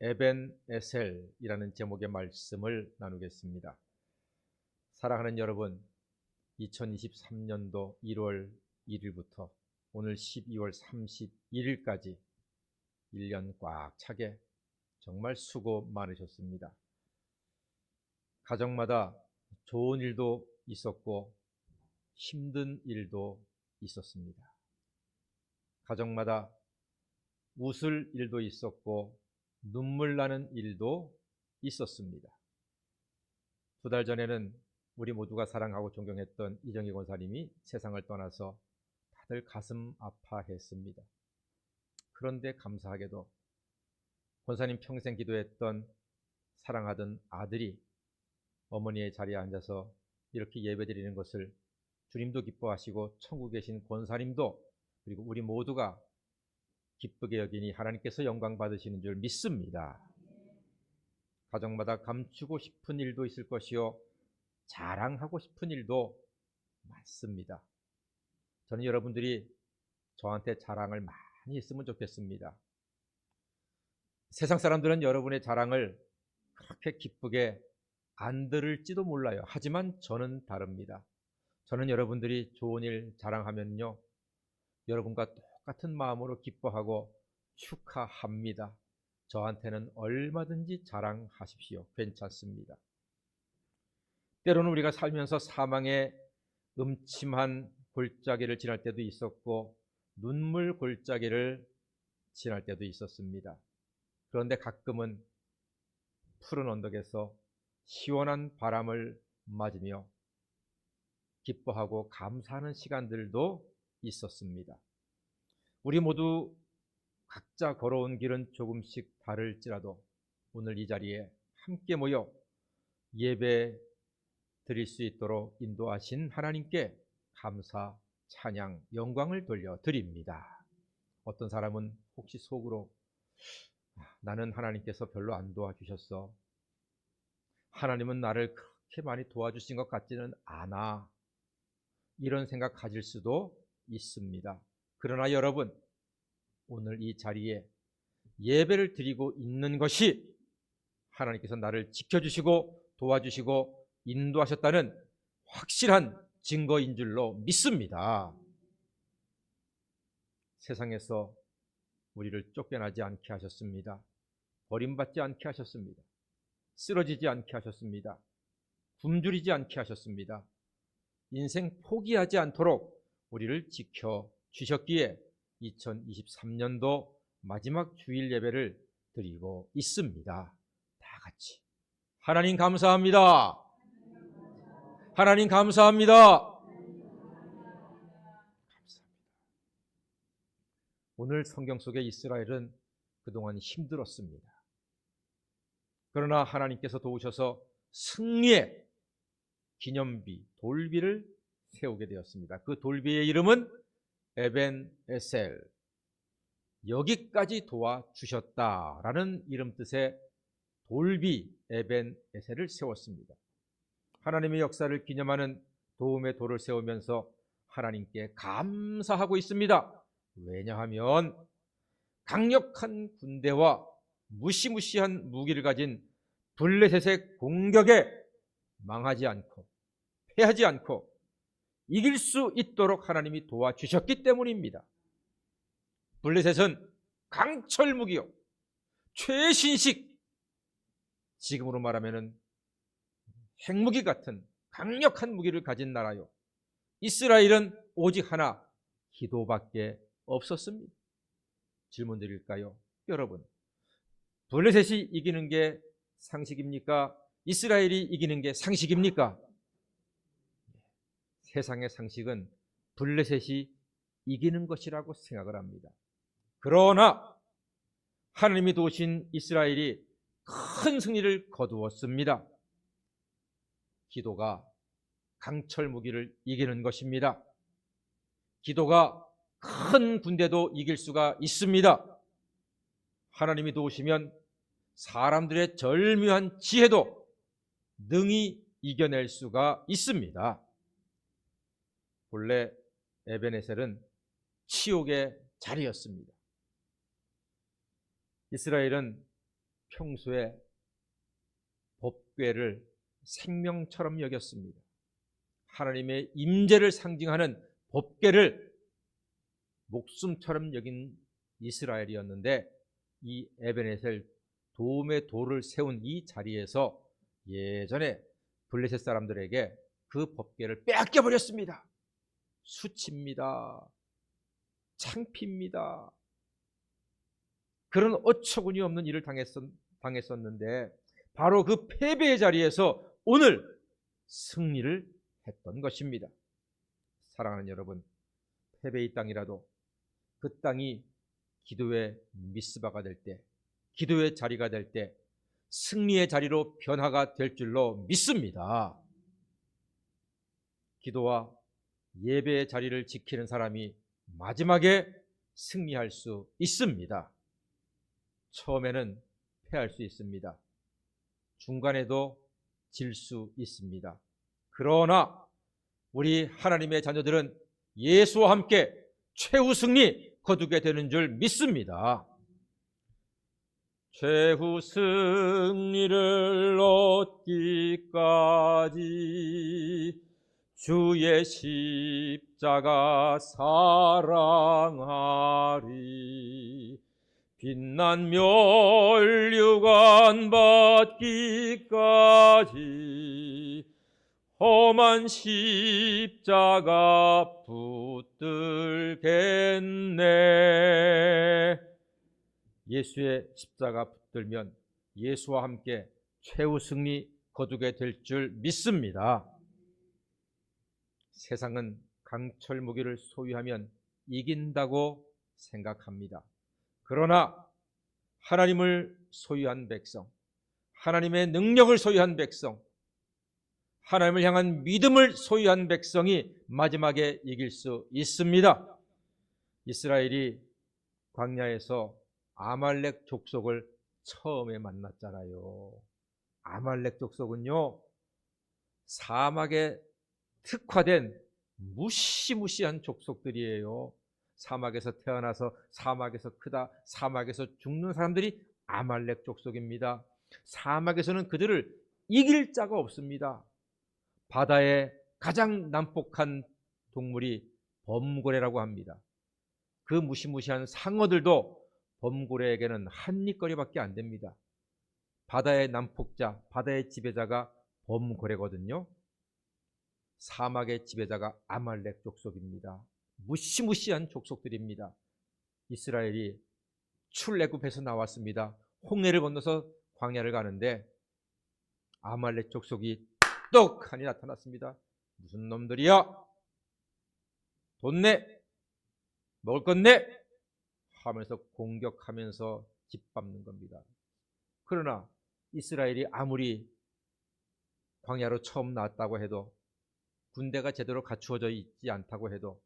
에벤에셀이라는 제목의 말씀을 나누겠습니다. 사랑하는 여러분, 2023년도 1월 1일부터 오늘 12월 31일까지 1년 꽉 차게 정말 수고 많으셨습니다. 가정마다 좋은 일도 있었고 힘든 일도 있었습니다. 가정마다 웃을 일도 있었고 눈물 나는 일도 있었습니다. 2달 전에는 우리 모두가 사랑하고 존경했던 이정희 권사님이 세상을 떠나서 다들 가슴 아파했습니다. 그런데 감사하게도 권사님 평생 기도했던 사랑하던 아들이 어머니의 자리에 앉아서 이렇게 예배드리는 것을 주님도 기뻐하시고 천국에 계신 권사님도 그리고 우리 모두가 기쁘게 여기니 하나님께서 영광 받으시는 줄 믿습니다. 가정마다 감추고 싶은 일도 있을 것이요 자랑하고 싶은 일도 많습니다. 저는 여러분들이 저한테 자랑을 많이 했으면 좋겠습니다. 세상 사람들은 여러분의 자랑을 그렇게 기쁘게 안 들을지도 몰라요. 하지만 저는 다릅니다. 저는 여러분들이 좋은 일 자랑하면요 여러분과 똑같은 마음으로 기뻐하고 축하합니다. 저한테는 얼마든지 자랑하십시오. 괜찮습니다. 때로는 우리가 살면서 사망의 음침한 골짜기를 지날 때도 있었고 눈물 골짜기를 지날 때도 있었습니다. 그런데 가끔은 푸른 언덕에서 시원한 바람을 맞으며 기뻐하고 감사하는 시간들도 있었습니다. 우리 모두 각자 걸어온 길은 조금씩 다를지라도 오늘 이 자리에 함께 모여 예배 드릴 수 있도록 인도하신 하나님께 감사, 찬양, 영광을 돌려드립니다. 어떤 사람은 혹시 속으로 나는 하나님께서 별로 안 도와주셨어. 하나님은 나를 그렇게 많이 도와주신 것 같지는 않아. 이런 생각 가질 수도 있습니다. 그러나 여러분, 오늘 이 자리에 예배를 드리고 있는 것이 하나님께서 나를 지켜주시고 도와주시고 인도하셨다는 확실한 증거인 줄로 믿습니다. 세상에서 우리를 쫓겨나지 않게 하셨습니다. 버림받지 않게 하셨습니다. 쓰러지지 않게 하셨습니다. 굶주리지 않게 하셨습니다. 인생 포기하지 않도록 우리를 지켜주셨기에 2023년도 마지막 주일 예배를 드리고 있습니다. 다 같이 하나님 감사합니다. 하나님 감사합니다. 오늘 성경 속의 이스라엘은 그동안 힘들었습니다. 그러나 하나님께서 도우셔서 승리의 기념비, 돌비를 세우게 되었습니다. 그 돌비의 이름은 에벤에셀, 여기까지 도와주셨다라는 이름 뜻의 돌비 에벤에셀을 세웠습니다. 하나님의 역사를 기념하는 도움의 돌을 세우면서 하나님께 감사하고 있습니다. 왜냐하면 강력한 군대와 무시무시한 무기를 가진 블레셋의 공격에 망하지 않고 패하지 않고 이길 수 있도록 하나님이 도와주셨기 때문입니다. 블레셋은 강철 무기요, 최신식, 지금으로 말하면 핵무기 같은 강력한 무기를 가진 나라요. 이스라엘은 오직 하나, 기도밖에 없었습니다. 질문 드릴까요? 여러분, 블레셋이 이기는 게 상식입니까? 이스라엘이 이기는 게 상식입니까? 세상의 상식은 블레셋이 이기는 것이라고 생각을 합니다. 그러나 하나님이 도우신 이스라엘이 큰 승리를 거두었습니다. 기도가 강철 무기를 이기는 것입니다. 기도가 큰 군대도 이길 수가 있습니다. 하나님이 도우시면 사람들의 절묘한 지혜도 능히 이겨낼 수가 있습니다. 본래 에벤에셀은 치욕의 자리였습니다. 이스라엘은 평소에 법궤를 생명처럼 여겼습니다. 하나님의 임재를 상징하는 법궤를 목숨처럼 여긴 이스라엘이었는데, 이 에베네셀 도움의 돌을 세운 이 자리에서 예전에 블레셋 사람들에게 그 법궤를 빼앗겨 버렸습니다. 수치입니다. 창피입니다. 그런 어처구니 없는 일을 당했었는데, 바로 그 패배의 자리에서 오늘 승리를 했던 것입니다. 사랑하는 여러분, 패배의 땅이라도 그 땅이 기도의 미스바가 될 때, 기도의 자리가 될 때 승리의 자리로 변화가 될 줄로 믿습니다. 기도와 예배의 자리를 지키는 사람이 마지막에 승리할 수 있습니다. 처음에는 패할 수 있습니다. 중간에도 질 수 있습니다. 그러나 우리 하나님의 자녀들은 예수와 함께 최후 승리 거두게 되는 줄 믿습니다. 최후 승리를 얻기까지 주의 십자가 사랑하리. 빛난 멸류관 받기까지 험한 십자가 붙들겠네. 예수의 십자가 붙들면 예수와 함께 최후 승리 거두게 될 줄 믿습니다. 세상은 강철 무기를 소유하면 이긴다고 생각합니다. 그러나 하나님을 소유한 백성, 하나님의 능력을 소유한 백성, 하나님을 향한 믿음을 소유한 백성이 마지막에 이길 수 있습니다. 이스라엘이 광야에서 아말렉 족속을 처음에 만났잖아요. 아말렉 족속은요, 사막에 특화된 무시무시한 족속들이에요. 사막에서 태어나서 사막에서 크다, 사막에서 죽는 사람들이 아말렉 족속입니다. 사막에서는 그들을 이길 자가 없습니다. 바다의 가장 난폭한 동물이 범고래라고 합니다. 그 무시무시한 상어들도 범고래에게는 한입거리밖에 안 됩니다. 바다의 난폭자, 바다의 지배자가 범고래거든요. 사막의 지배자가 아말렉 족속입니다. 무시무시한 족속들입니다. 이스라엘이 출애굽에서 나왔습니다. 홍해를 건너서 광야를 가는데 아말렉 족속이 똑하니 나타났습니다. 무슨 놈들이야? 돈 내? 먹을 것 내? 하면서 공격하면서 짓밟는 겁니다. 그러나 이스라엘이 아무리 광야로 처음 나왔다고 해도, 군대가 제대로 갖추어져 있지 않다고 해도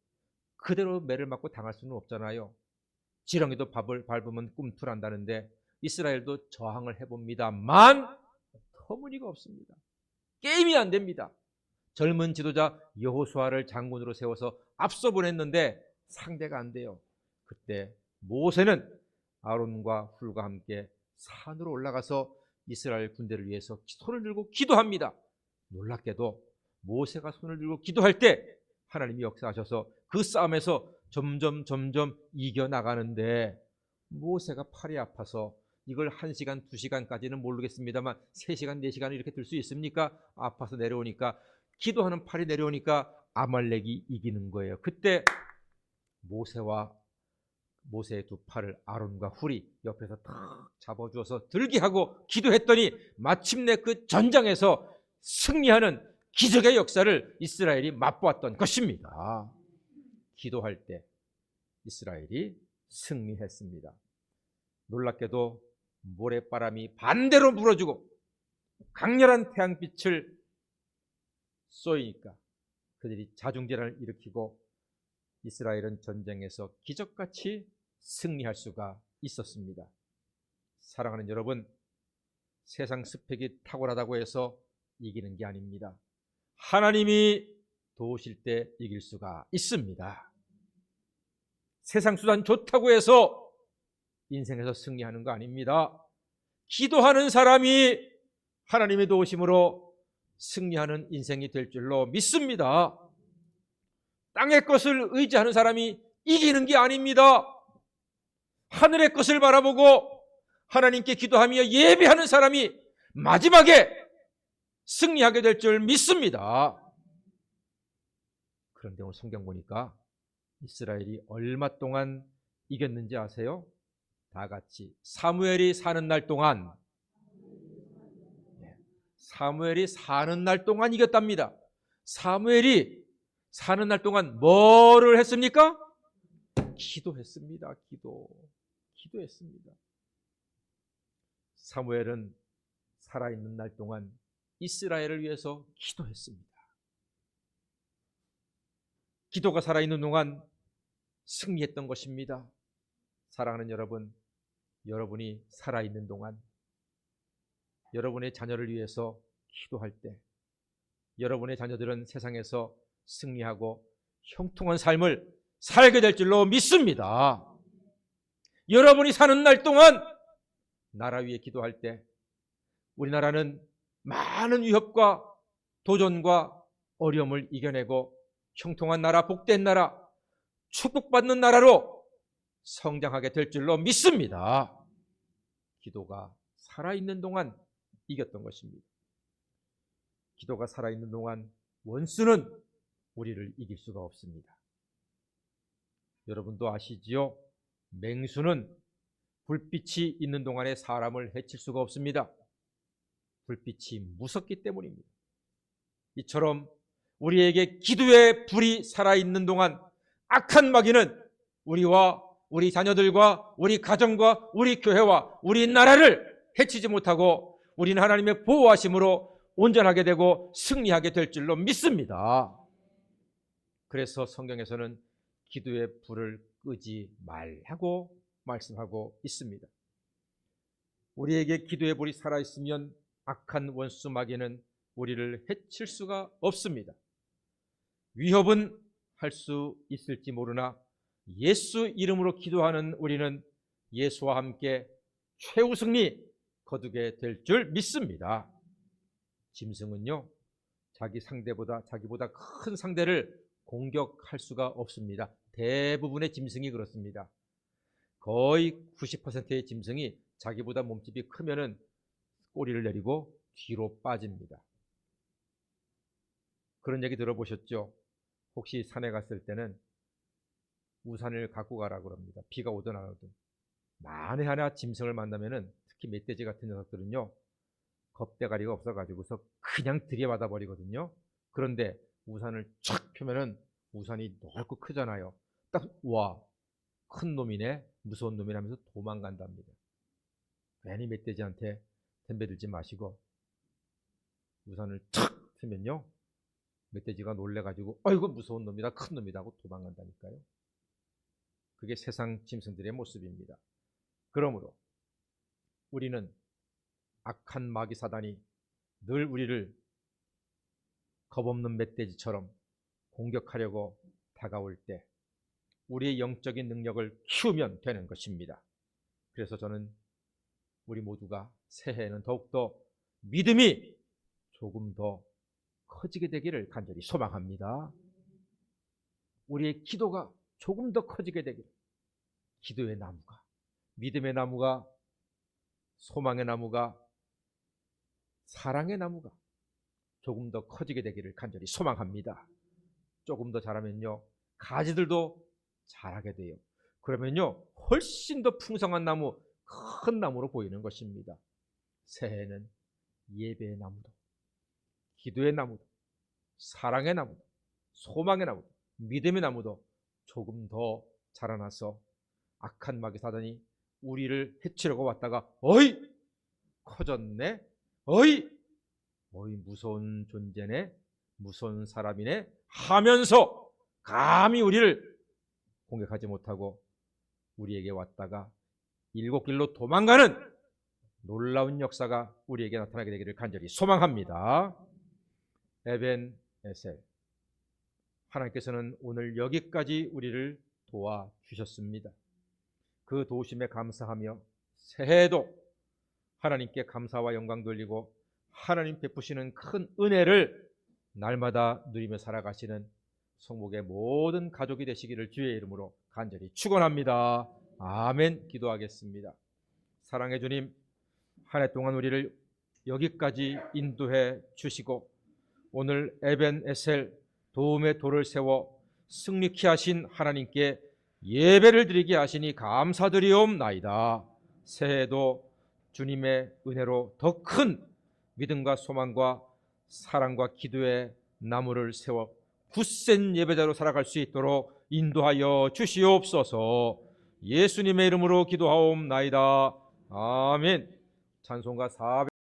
그대로 매를 맞고 당할 수는 없잖아요. 지렁이도 밥을 밟으면 꿈틀한다는데 이스라엘도 저항을 해봅니다만 터무니가 없습니다. 게임이 안 됩니다. 젊은 지도자 여호수아를 장군으로 세워서 앞서 보냈는데 상대가 안 돼요. 그때 모세는 아론과 훌과 함께 산으로 올라가서 이스라엘 군대를 위해서 손을 들고 기도합니다. 놀랍게도 모세가 손을 들고 기도할 때 하나님이 역사하셔서 그 싸움에서 점점 이겨나가는데, 모세가 팔이 아파서 이걸 1시간, 2시간까지는 모르겠습니다만 3시간, 4시간 이렇게 들 수 있습니까? 아파서 내려오니까, 기도하는 팔이 내려오니까 아말렉이 이기는 거예요. 그때 모세의 두 팔을 아론과 훌이 옆에서 탁 잡아주어서 들게 하고 기도했더니 마침내 그 전장에서 승리하는 기적의 역사를 이스라엘이 맛보았던 것입니다. 기도할 때 이스라엘이 승리했습니다. 놀랍게도 모래바람이 반대로 불어주고 강렬한 태양빛을 쏘이니까 그들이 자중질환을 일으키고 이스라엘은 전쟁에서 기적같이 승리할 수가 있었습니다. 사랑하는 여러분, 세상 스펙이 탁월하다고 해서 이기는 게 아닙니다. 하나님이 도우실 때 이길 수가 있습니다. 세상 수단 좋다고 해서 인생에서 승리하는 거 아닙니다. 기도하는 사람이 하나님의 도우심으로 승리하는 인생이 될 줄로 믿습니다. 땅의 것을 의지하는 사람이 이기는 게 아닙니다. 하늘의 것을 바라보고 하나님께 기도하며 예배하는 사람이 마지막에 승리하게 될 줄 믿습니다. 그런데 오늘 성경 보니까 이스라엘이 얼마 동안 이겼는지 아세요? 다 같이 사무엘이 사는 날 동안, 사무엘이 사는 날 동안 이겼답니다. 사무엘이 사는 날 동안 뭐를 했습니까? 기도했습니다. 기도했습니다. 사무엘은 살아있는 날 동안 이스라엘을 위해서 기도했습니다. 기도가 살아있는 동안 승리했던 것입니다. 사랑하는 여러분, 여러분이 살아있는 동안 여러분의 자녀를 위해서 기도할 때 여러분의 자녀들은 세상에서 승리하고 형통한 삶을 살게 될 줄로 믿습니다. 여러분이 사는 날 동안 나라 위에 기도할 때 우리나라는 많은 위협과 도전과 어려움을 이겨내고 형통한 나라, 복된 나라, 축복받는 나라로 성장하게 될 줄로 믿습니다. 기도가 살아있는 동안 이겼던 것입니다. 기도가 살아있는 동안 원수는 우리를 이길 수가 없습니다. 여러분도 아시지요? 맹수는 불빛이 있는 동안에 사람을 해칠 수가 없습니다. 불빛이 무섭기 때문입니다. 이처럼 우리에게 기도의 불이 살아있는 동안 악한 마귀는 우리와 우리 자녀들과 우리 가정과 우리 교회와 우리 나라를 해치지 못하고 우리는 하나님의 보호하심으로 온전하게 되고 승리하게 될 줄로 믿습니다. 그래서 성경에서는 기도의 불을 끄지 말라고 말씀하고 있습니다. 우리에게 기도의 불이 살아있으면 악한 원수 마귀는 우리를 해칠 수가 없습니다. 위협은 할 수 있을지 모르나 예수 이름으로 기도하는 우리는 예수와 함께 최후 승리 거두게 될 줄 믿습니다. 짐승은요, 자기보다 큰 상대를 공격할 수가 없습니다. 대부분의 짐승이 그렇습니다. 거의 90%의 짐승이 자기보다 몸집이 크면은 꼬리를 내리고 뒤로 빠집니다. 그런 얘기 들어보셨죠? 혹시 산에 갔을 때는 우산을 갖고 가라 그럽니다. 비가 오든 안 오든. 만에 하나 짐승을 만나면은 특히 멧돼지 같은 녀석들은요, 겁대가리가 없어가지고서 그냥 들이받아 버리거든요. 그런데 우산을 촥 펴면은 우산이 넓고 크잖아요. 딱 와, 큰 놈이네, 무서운 놈이라면서 도망간답니다. 괜히 멧돼지한테 덤벼들지 마시고 우산을 탁 펴면요, 멧돼지가 놀래가지고 아이고 무서운 놈이다, 큰 놈이다 하고 도망간다니까요. 그게 세상 짐승들의 모습입니다. 그러므로 우리는 악한 마귀 사단이 늘 우리를 겁없는 멧돼지처럼 공격하려고 다가올 때 우리의 영적인 능력을 키우면 되는 것입니다. 그래서 저는 우리 모두가 새해에는 더욱더 믿음이 조금 더 커지게 되기를 간절히 소망합니다. 우리의 기도가 조금 더 커지게 되기를, 기도의 나무가, 믿음의 나무가, 소망의 나무가, 사랑의 나무가 조금 더 커지게 되기를 간절히 소망합니다. 조금 더 자라면요, 가지들도 자라게 돼요. 그러면요, 훨씬 더 풍성한 나무, 큰 나무로 보이는 것입니다. 새해에는 예배의 나무도, 기도의 나무도, 사랑의 나무도, 소망의 나무도, 믿음의 나무도 조금 더 자라나서 악한 마귀 사단이 우리를 해치려고 왔다가 어이 커졌네, 어이 무서운 존재네, 무서운 사람이네 하면서 감히 우리를 공격하지 못하고 우리에게 왔다가 일곱 길로 도망가는 놀라운 역사가 우리에게 나타나게 되기를 간절히 소망합니다. 에벤 에셀, 하나님께서는 오늘 여기까지 우리를 도와주셨습니다. 그 도우심에 감사하며 새해에도 하나님께 감사와 영광 돌리고 하나님 베푸시는 큰 은혜를 날마다 누리며 살아가시는 성목의 모든 가족이 되시기를 주의 이름으로 간절히 축원합니다. 아멘. 기도하겠습니다. 사랑의 주님, 한 해 동안 우리를 여기까지 인도해 주시고 오늘 에벤에셀 도움의 돌을 세워 승리케 하신 하나님께 예배를 드리게 하시니 감사드리옵나이다. 새해에도 주님의 은혜로 더 큰 믿음과 소망과 사랑과 기도의 나무를 세워 굳센 예배자로 살아갈 수 있도록 인도하여 주시옵소서. 예수님의 이름으로 기도하옵나이다. 아멘. 찬송가 400